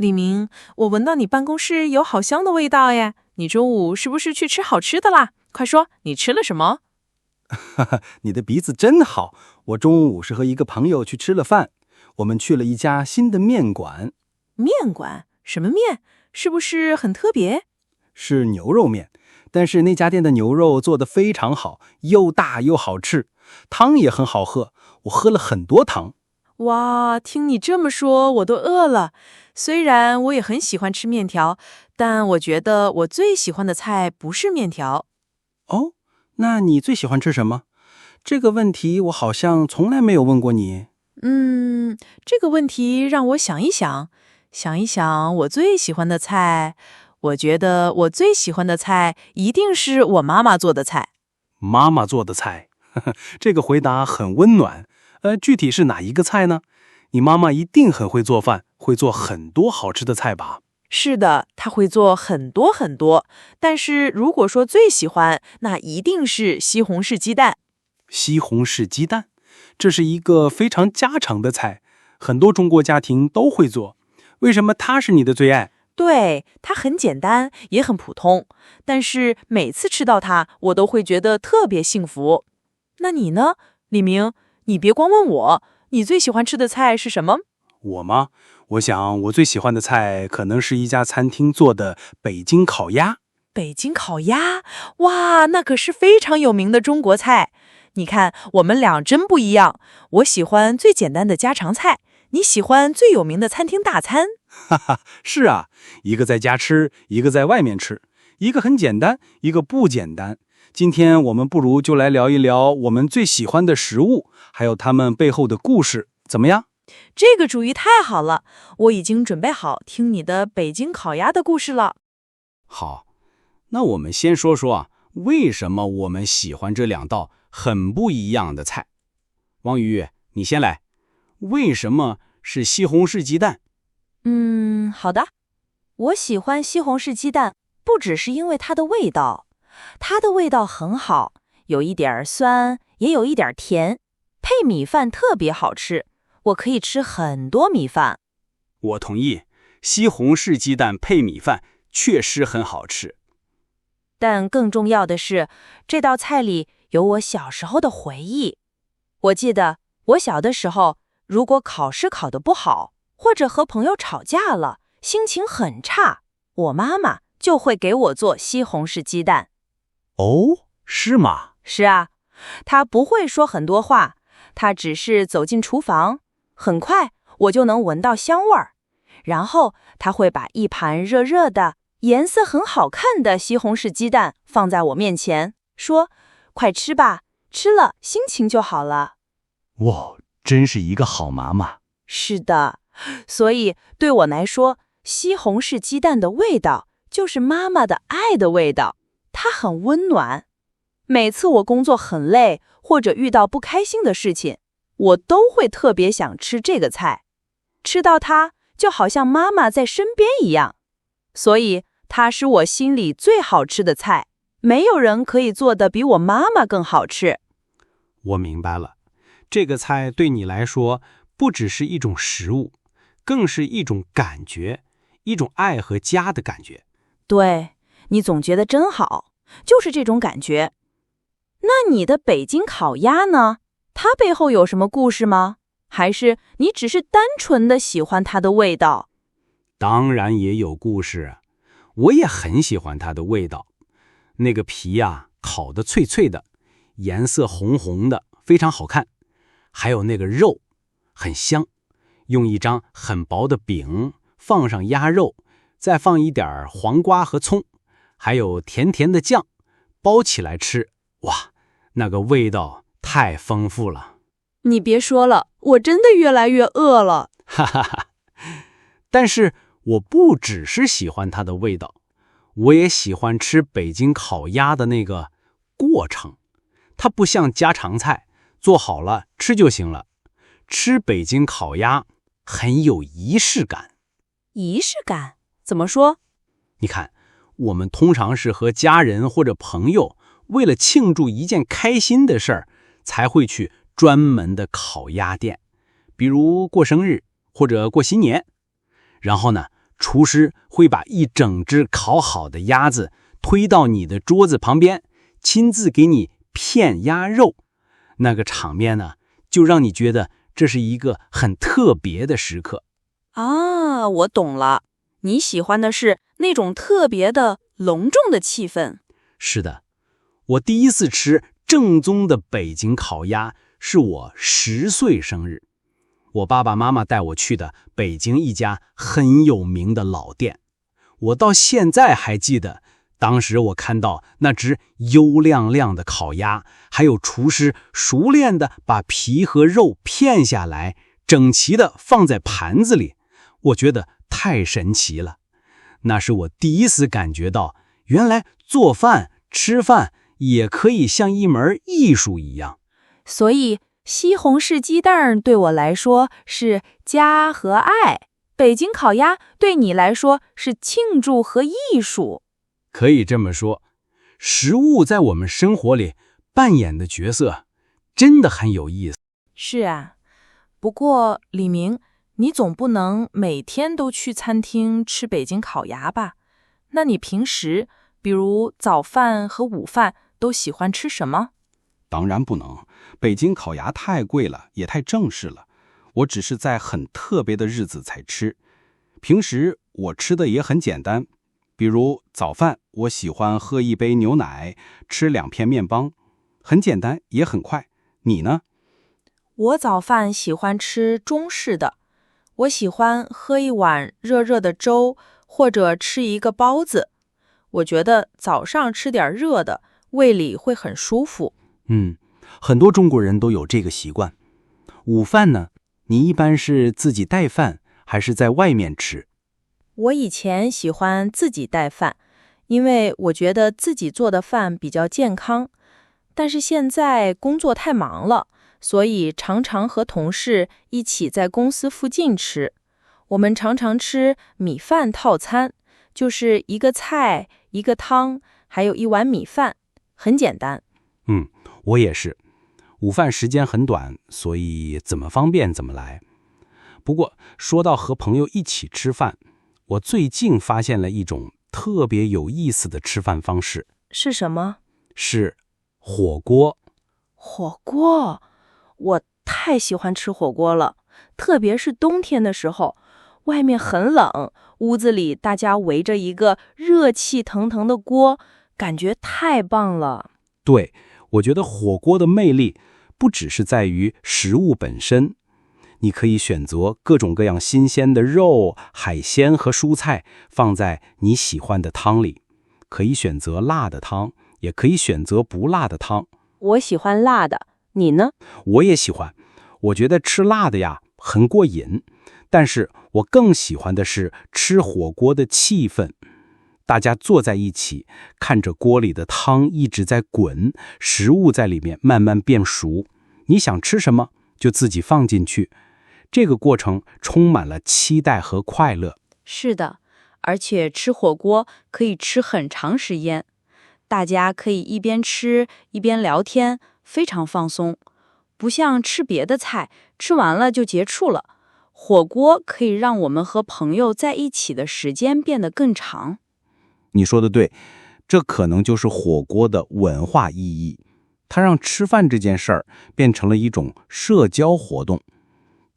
李明，我闻到你办公室有好香的味道耶，你中午是不是去吃好吃的啦？快说，你吃了什么？哈哈，你的鼻子真好。我中午是和一个朋友去吃了饭，我们去了一家新的面馆。面馆？什么面？是不是很特别？是牛肉面，但是那家店的牛肉做得非常好，又大又好吃，汤也很好喝，我喝了很多汤。哇，听你这么说，我都饿了。虽然我也很喜欢吃面条，但我觉得我最喜欢的菜不是面条。哦，那你最喜欢吃什么？这个问题我好像从来没有问过你。这个问题让我想一想我最喜欢的菜。我觉得我最喜欢的菜一定是我妈妈做的菜。妈妈做的菜，呵呵，这个回答很温暖。具体是哪一个菜呢？你妈妈一定很会做饭，会做很多好吃的菜吧？是的，她会做很多很多。但是如果说最喜欢，那一定是西红柿鸡蛋。西红柿鸡蛋，这是一个非常家常的菜，很多中国家庭都会做。为什么它是你的最爱？对，它很简单，也很普通，但是每次吃到它，我都会觉得特别幸福。那你呢，李明？你别光问我，你最喜欢吃的菜是什么？我吗？我想我最喜欢的菜可能是一家餐厅做的北京烤鸭。北京烤鸭？哇，那可是非常有名的中国菜。你看，我们俩真不一样。我喜欢最简单的家常菜，你喜欢最有名的餐厅大餐。哈哈，是啊，一个在家吃，一个在外面吃，一个很简单，一个不简单。今天我们不如就来聊一聊我们最喜欢的食物，还有它们背后的故事，怎么样？这个主意太好了，我已经准备好听你的北京烤鸭的故事了。好，那我们先说说为什么我们喜欢这两道很不一样的菜。王宇，你先来，为什么是西红柿鸡蛋？好的。我喜欢西红柿鸡蛋，不只是因为它的味道，它的味道很好，有一点酸，也有一点甜，配米饭特别好吃，我可以吃很多米饭。我同意，西红柿鸡蛋配米饭确实很好吃。但更重要的是，这道菜里有我小时候的回忆。我记得我小的时候，如果考试考得不好，或者和朋友吵架了，心情很差，我妈妈就会给我做西红柿鸡蛋。哦，是吗？是啊，她不会说很多话，她只是走进厨房，很快我就能闻到香味儿。然后她会把一盘热热的、颜色很好看的西红柿鸡蛋放在我面前，说：“快吃吧，吃了心情就好了。”哇，真是一个好妈妈。是的，所以对我来说，西红柿鸡蛋的味道就是妈妈的爱的味道，它很温暖。每次我工作很累，或者遇到不开心的事情，我都会特别想吃这个菜，吃到它就好像妈妈在身边一样。所以它是我心里最好吃的菜，没有人可以做得比我妈妈更好吃。我明白了，这个菜对你来说不只是一种食物，更是一种感觉，一种爱和家的感觉。对，你总结得真好，就是这种感觉。那你的北京烤鸭呢？它背后有什么故事吗？还是你只是单纯的喜欢它的味道？当然也有故事，我也很喜欢它的味道。那个皮烤得脆脆的，颜色红红的，非常好看。还有那个肉，很香，用一张很薄的饼放上鸭肉，再放一点黄瓜和葱，还有甜甜的酱，包起来吃，哇，那个味道太丰富了。你别说了，我真的越来越饿了。哈哈哈！但是我不只是喜欢它的味道，我也喜欢吃北京烤鸭的那个过程。它不像家常菜，做好了吃就行了。吃北京烤鸭很有仪式感。仪式感？怎么说？你看，我们通常是和家人或者朋友为了庆祝一件开心的事儿，才会去专门的烤鸭店，比如过生日或者过新年。然后呢，厨师会把一整只烤好的鸭子推到你的桌子旁边，亲自给你片鸭肉。那个场面呢，就让你觉得这是一个很特别的时刻。啊，我懂了，你喜欢的是那种特别的、隆重的气氛。是的，我第一次吃正宗的北京烤鸭是我10岁生日。我爸爸妈妈带我去的北京一家很有名的老店，我到现在还记得，当时我看到那只油亮亮的烤鸭，还有厨师熟练地把皮和肉片下来，整齐地放在盘子里，我觉得太神奇了。那是我第一次感觉到，原来做饭、吃饭也可以像一门艺术一样。所以西红柿鸡蛋对我来说是家和爱，北京烤鸭对你来说是庆祝和艺术。可以这么说，食物在我们生活里扮演的角色真的很有意思。是啊，不过李明，你总不能每天都去餐厅吃北京烤鸭吧？那你平时，比如早饭和午饭，都喜欢吃什么？当然不能，北京烤鸭太贵了，也太正式了。我只是在很特别的日子才吃。平时我吃的也很简单，比如早饭，我喜欢喝一杯牛奶，吃2片面包，很简单也很快。你呢？我早饭喜欢吃中式的，我喜欢喝一碗热热的粥，或者吃一个包子。我觉得早上吃点热的，胃里会很舒服。很多中国人都有这个习惯。午饭呢，你一般是自己带饭，还是在外面吃？我以前喜欢自己带饭，因为我觉得自己做的饭比较健康。但是现在工作太忙了，所以常常和同事一起在公司附近吃。我们常常吃米饭套餐，就是一个菜、一个汤，还有一碗米饭，很简单。我也是。午饭时间很短，所以怎么方便怎么来。不过说到和朋友一起吃饭，我最近发现了一种特别有意思的吃饭方式，是什么？是火锅。火锅，我太喜欢吃火锅了，特别是冬天的时候，外面很冷，屋子里大家围着一个热气腾腾的锅，感觉太棒了。对，我觉得火锅的魅力不只是在于食物本身，你可以选择各种各样新鲜的肉、海鲜和蔬菜放在你喜欢的汤里，可以选择辣的汤，也可以选择不辣的汤。我喜欢辣的，你呢？我也喜欢，我觉得吃辣的呀很过瘾，但是我更喜欢的是吃火锅的气氛。大家坐在一起，看着锅里的汤一直在滚，食物在里面慢慢变熟，你想吃什么就自己放进去。这个过程充满了期待和快乐。是的，而且吃火锅可以吃很长时间，大家可以一边吃一边聊天，非常放松。不像吃别的菜，吃完了就结束了。火锅可以让我们和朋友在一起的时间变得更长。你说的对，这可能就是火锅的文化意义。它让吃饭这件事儿变成了一种社交活动，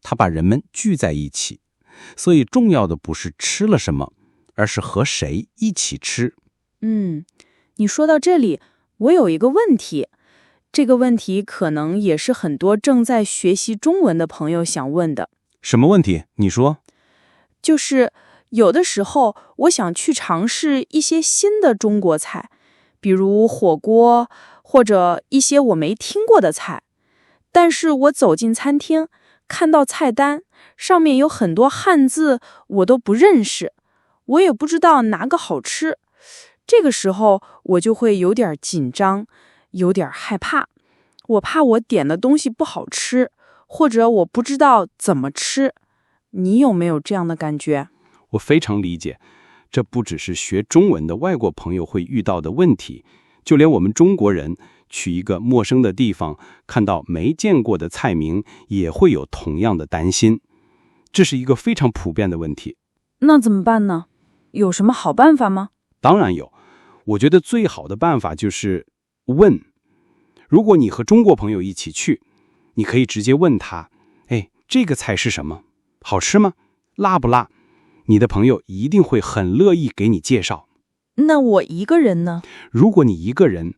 它把人们聚在一起。所以重要的不是吃了什么，而是和谁一起吃。你说到这里，我有一个问题，这个问题可能也是很多正在学习中文的朋友想问的。什么问题？你说。就是有的时候我想去尝试一些新的中国菜，比如火锅，或者一些我没听过的菜。但是我走进餐厅，看到菜单，上面有很多汉字我都不认识，我也不知道哪个好吃。这个时候我就会有点紧张，有点害怕。我怕我点的东西不好吃，或者我不知道怎么吃。你有没有这样的感觉？我非常理解，这不只是学中文的外国朋友会遇到的问题，就连我们中国人去一个陌生的地方，看到没见过的菜名，也会有同样的担心。这是一个非常普遍的问题。那怎么办呢？有什么好办法吗？当然有，我觉得最好的办法就是问。如果你和中国朋友一起去，你可以直接问他，哎，这个菜是什么？好吃吗？辣不辣？你的朋友一定会很乐意给你介绍。那我一个人呢？如果你一个人，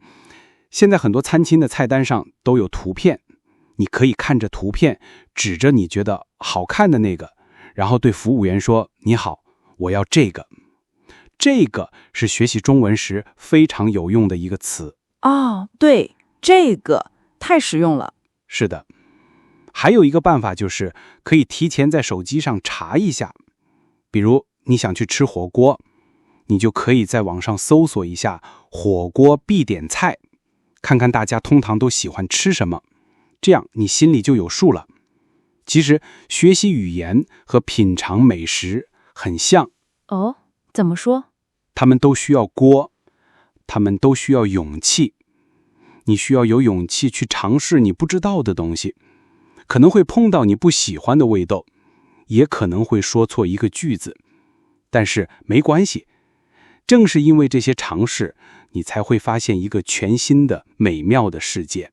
现在很多餐厅的菜单上都有图片，你可以看着图片，指着你觉得好看的那个，然后对服务员说，你好，我要这个。这个是学习中文时非常有用的一个词。哦，对，这个太实用了。是的，还有一个办法就是可以提前在手机上查一下，比如你想去吃火锅，你就可以在网上搜索一下火锅必点菜，看看大家通常都喜欢吃什么，这样你心里就有数了。其实学习语言和品尝美食很像。哦，怎么说？他们都需要锅，他们都需要勇气。你需要有勇气去尝试你不知道的东西，可能会碰到你不喜欢的味道，也可能会说错一个句子，但是没关系。正是因为这些尝试，你才会发现一个全新的美妙的世界。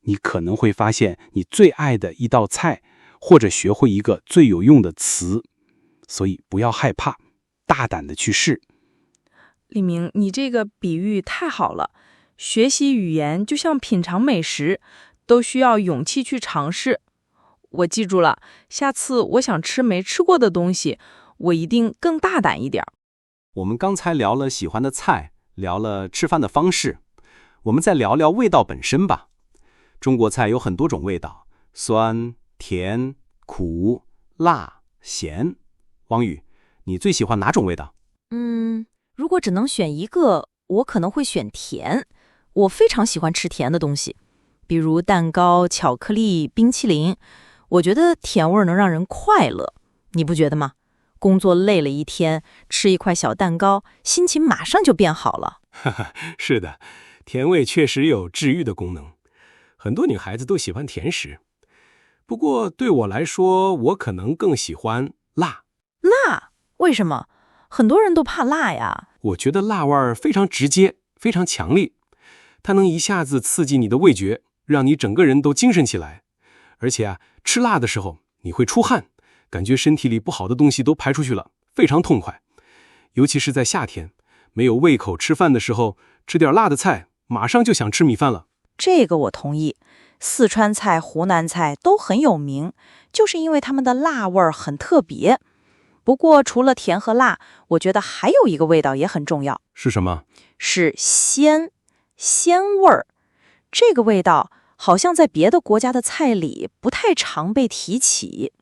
你可能会发现你最爱的一道菜，或者学会一个最有用的词。所以不要害怕，大胆的去试。李明，你这个比喻太好了。学习语言就像品尝美食，都需要勇气去尝试。我记住了，下次我想吃没吃过的东西，我一定更大胆一点。我们刚才聊了喜欢的菜，聊了吃饭的方式，我们再聊聊味道本身吧。中国菜有很多种味道，酸、甜、苦、辣、咸。王宇，你最喜欢哪种味道？如果只能选一个，我可能会选甜。我非常喜欢吃甜的东西，比如蛋糕、巧克力、冰淇淋。我觉得甜味能让人快乐，你不觉得吗？工作累了一天，吃一块小蛋糕，心情马上就变好了。是的，甜味确实有治愈的功能，很多女孩子都喜欢甜食。不过对我来说，我可能更喜欢辣。辣？为什么？很多人都怕辣呀。我觉得辣味儿非常直接，非常强烈，它能一下子刺激你的味觉，让你整个人都精神起来。而且吃辣的时候你会出汗，感觉身体里不好的东西都排出去了，非常痛快。尤其是在夏天，没有胃口吃饭的时候，吃点辣的菜，马上就想吃米饭了。这个我同意。四川菜、湖南菜都很有名，就是因为他们的辣味儿很特别。不过除了甜和辣，我觉得还有一个味道也很重要。是什么？是鲜味儿。这个味道好像在别的国家的菜里不太常被提起。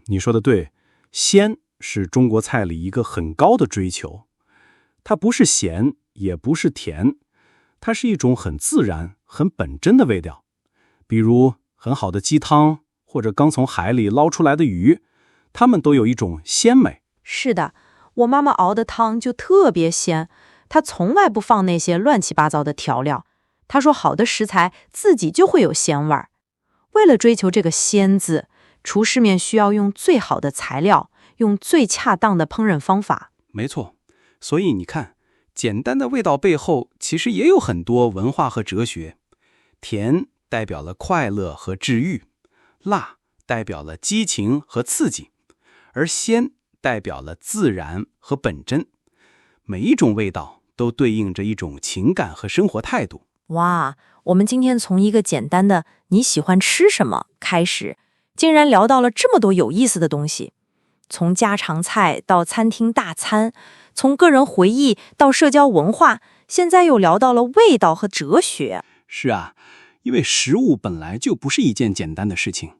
你说的对，鲜是中国菜里一个很高的追求。它不是咸，也不是甜，它是一种很自然、很本真的味道。比如很好的鸡汤，或者刚从海里捞出来的鱼，它们都有一种鲜美。是的，我妈妈熬的汤就特别鲜，她从来不放那些乱七八糟的调料。她说好的食材自己就会有鲜味儿。为了追求这个鲜字，厨师们需要用最好的材料，用最恰当的烹饪方法。没错，所以你看，简单的味道背后其实也有很多文化和哲学。甜代表了快乐和治愈，辣代表了激情和刺激，而鲜代表了自然和本真。每一种味道都对应着一种情感和生活态度。哇，我们今天从一个简单的你喜欢吃什么开始，竟然聊到了这么多有意思的东西。从家常菜到餐厅大餐，从个人回忆到社交文化，现在又聊到了味道和哲学。是啊，因为食物本来就不是一件简单的事情，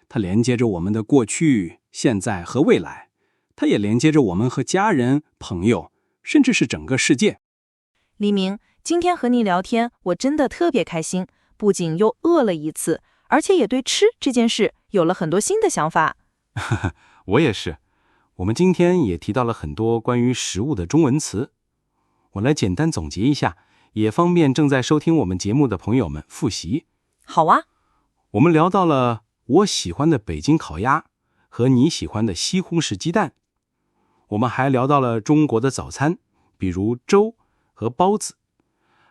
它连接着我们的过去、现在和未来，它也连接着我们和家人、朋友，甚至是整个世界。黎明，今天和你聊天，我真的特别开心，不仅又饿了一次，而且也对吃这件事有了很多新的想法。我也是。我们今天也提到了很多关于食物的中文词，我来简单总结一下，也方便正在收听我们节目的朋友们复习。好啊。我们聊到了我喜欢的北京烤鸭和你喜欢的西红柿鸡蛋。我们还聊到了中国的早餐，比如粥和包子，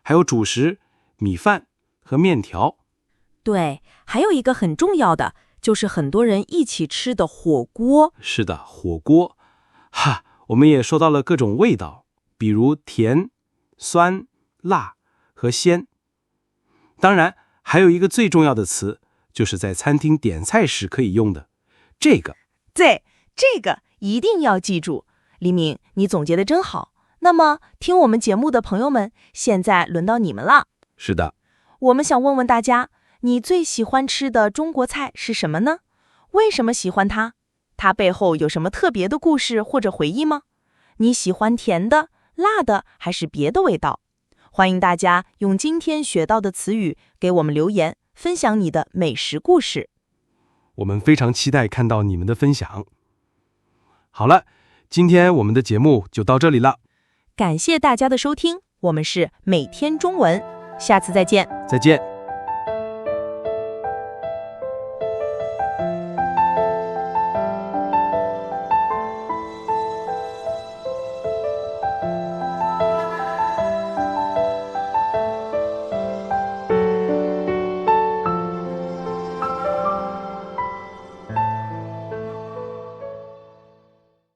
还有主食米饭和面条。对，还有一个很重要的，就是很多人一起吃的火锅。是的，火锅。我们也说到了各种味道，比如甜、酸、辣和鲜。当然，还有一个最重要的词，就是在餐厅点菜时可以用的，这个。对，这个一定要记住。黎明，你总结得真好。那么，听我们节目的朋友们，现在轮到你们了。是的，我们想问问大家，你最喜欢吃的中国菜是什么呢？为什么喜欢它？它背后有什么特别的故事或者回忆吗？你喜欢甜的、辣的还是别的味道？欢迎大家用今天学到的词语给我们留言，分享你的美食故事。我们非常期待看到你们的分享。好了，今天我们的节目就到这里了。感谢大家的收听，我们是每天中文，下次再见。再见。